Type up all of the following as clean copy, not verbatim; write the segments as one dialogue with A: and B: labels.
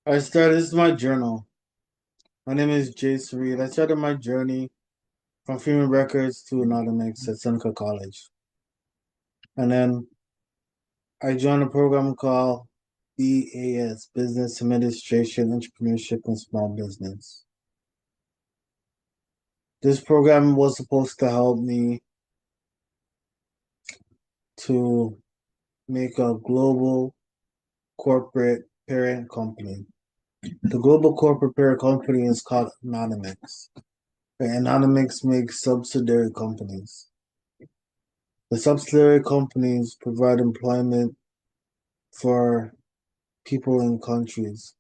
A: This is my journal. My name is Jace Reed. I started my journey from Freeman Records to Anonymous at Seneca College. And then I joined a program called IAS, Business Administration, Entrepreneurship, and Small Business. This program was supposed to help me to make a global corporate parent company. The global corporate parent company is called Anonymous. And Anonymous makes subsidiary companies. The subsidiary companies provide employment for people in countries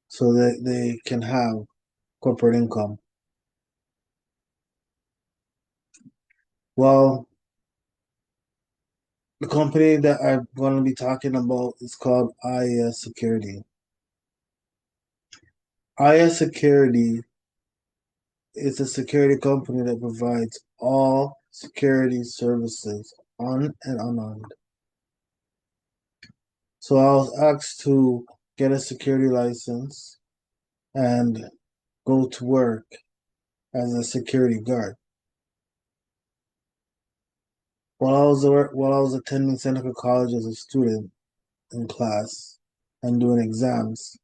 A: so that they can have corporate income. Well, the company that I'm going to be talking about is called IAS Security. IAS Security is a security company that provides all security services on and unarmed. So I was asked to get a security license and go to work as a security guard. While I was attending Seneca College as a student in class and doing exams,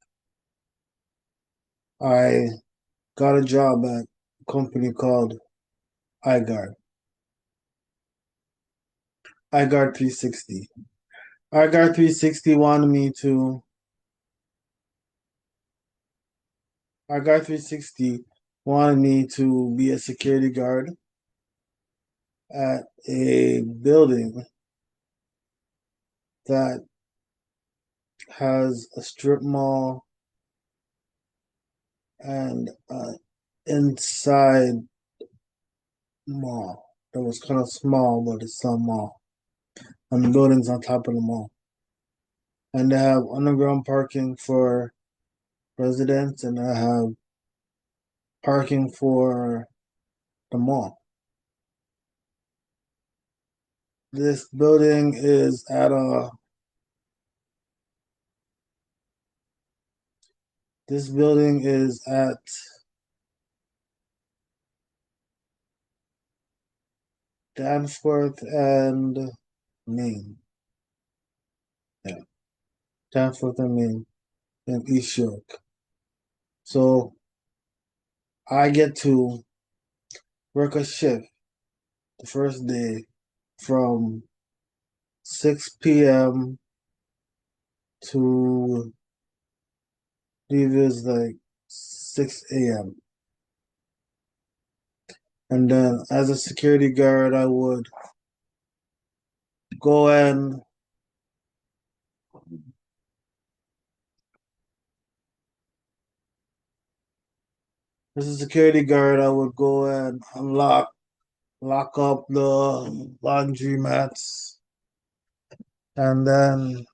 A: I got a job at a company called iGuard. iGuard 360. iGuard 360 wanted me to. iGuard 360 wanted me to be a security guard at a building that has a strip mall and inside mall that was kind of small, but it's still a mall. And the building's on top of the mall. And they have underground parking for residents, and I have parking for the mall. This building is at a this building is at Danforth and Main. Yeah, Danforth and Main in East York. So I get to work a shift the first day from 6 p.m. to I believe it's like 6 a.m. And then as a security guard, I would go and as a security guard, I would go and lock up the laundry mats, and then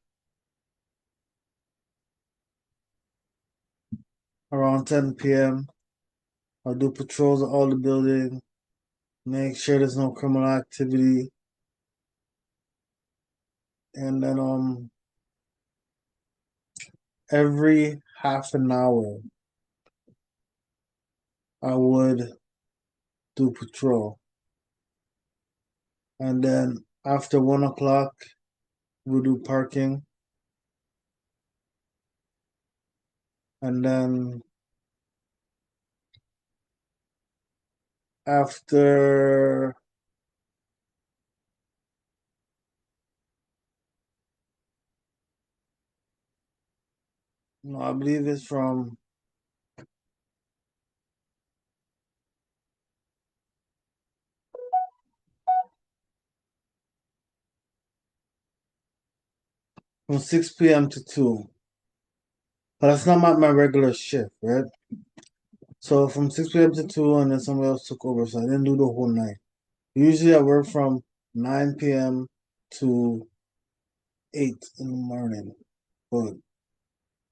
A: around 10 p.m., I'll do patrols of all the building, make sure there's no criminal activity, and then every half an hour, I would do patrol, and then after 1 o'clock, we'll do parking, and then after no, I believe it's from 6 p.m. to 2. But that's not my regular shift, right? So from 6 p.m. to 2, and then somebody else took over, so I didn't do the whole night. Usually I work from 9 p.m. to 8 in the morning, but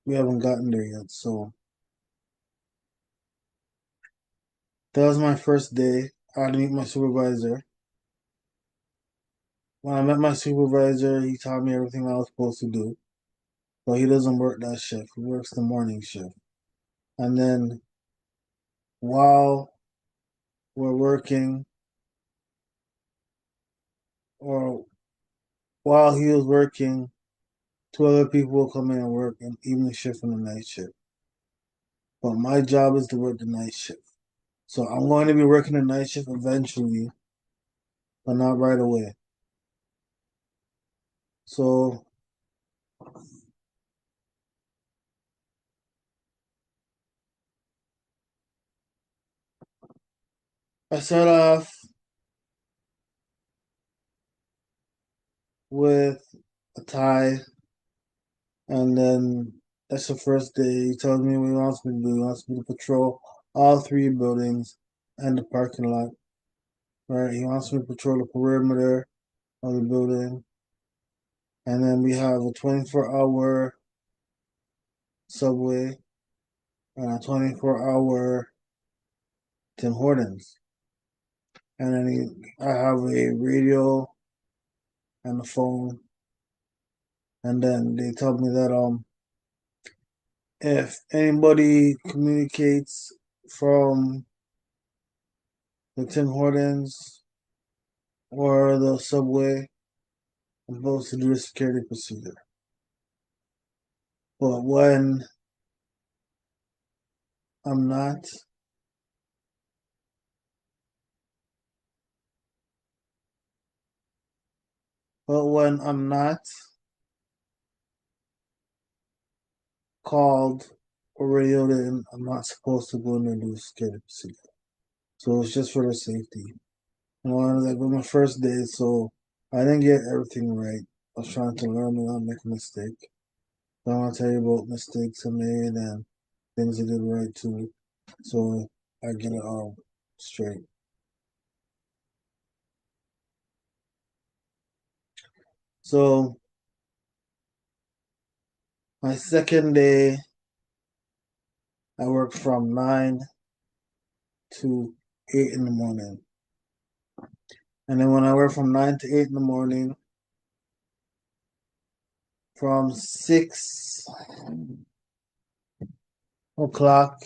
A: we haven't gotten there yet. So that was my first day. I had to meet my supervisor. When I met my supervisor, he taught me everything I was supposed to do. but he doesn't work that shift. He works the morning shift. And then while we're working, or while he was working, two other people will come in and work an evening shift and a night shift. But my job is to work the night shift. So I'm going to be working the night shift eventually, but not right away. So I start off with a tie, and then that's the first day. He tells me what he wants me to do. He wants me to patrol all three buildings and the parking lot. Right? He wants me to patrol the perimeter of the building. And then we have a 24-hour Subway and a 24-hour Tim Hortons. And then I have a radio and a phone. And then they tell me that if anybody communicates from the Tim Hortons or the Subway, I'm supposed to do a security procedure. But when I'm not, called or radioed in, I'm not supposed to go in and do a security procedure. So it's just for the safety. You know, it was my first day, so I didn't get everything right. I was trying to learn and not make a mistake. So I want to tell you about mistakes I made and things I did right too. So I get it all straight. So my second day, I worked from 9 to 8 in the morning. And then when I work from 9 to 8 in the morning, from 6 o'clock,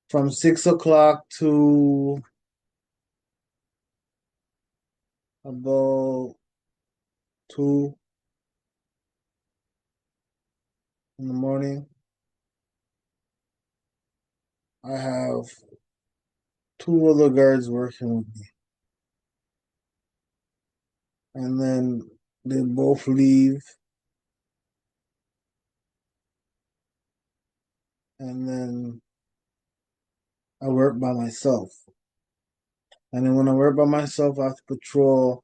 A: from 6 o'clock to about 2 in the morning, I have two other guards working with me. And then they both leave. And then I work by myself. And then when I work by myself, I have to patrol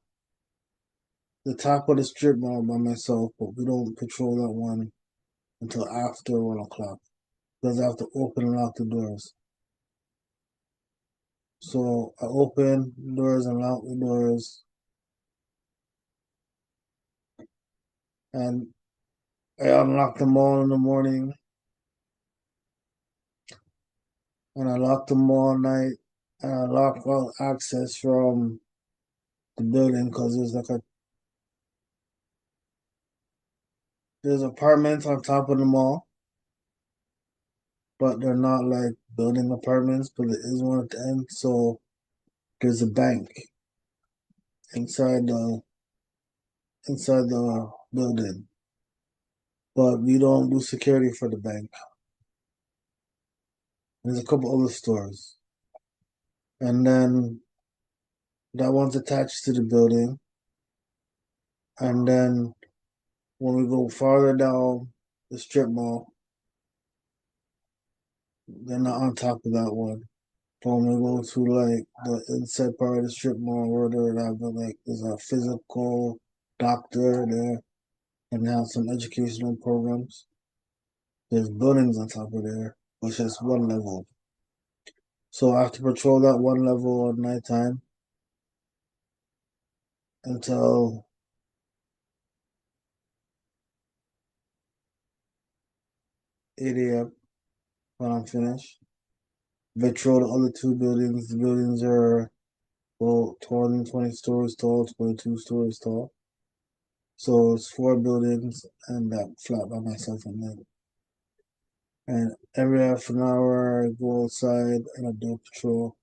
A: the top of the strip mall by myself, but we don't patrol that one until after 1 o'clock because I have to open and lock the doors. So I open the doors and lock the doors, and I unlock them all in the morning, and I lock them all night, and I lock all access from the building because there's apartments on top of the mall, but they're not like building apartments, but there is one at the end. So there's a bank inside the building, but we don't do security for the bank. There's a couple other stores, and then that one's attached to the building. And then when we go farther down the strip mall, they're not on top of that one. But when we go to like the inside part of the strip mall where there's a physical doctor there and have some educational programs. There's buildings on top of there, which is one level. So I have to patrol that one level at nighttime until 8 a.m. when I'm finished. Patrol the other two buildings. The buildings are, well, 20 stories tall, 22 stories tall. So it's 4 buildings and that flat by myself in there. And every half an hour I go outside and I do a patrol.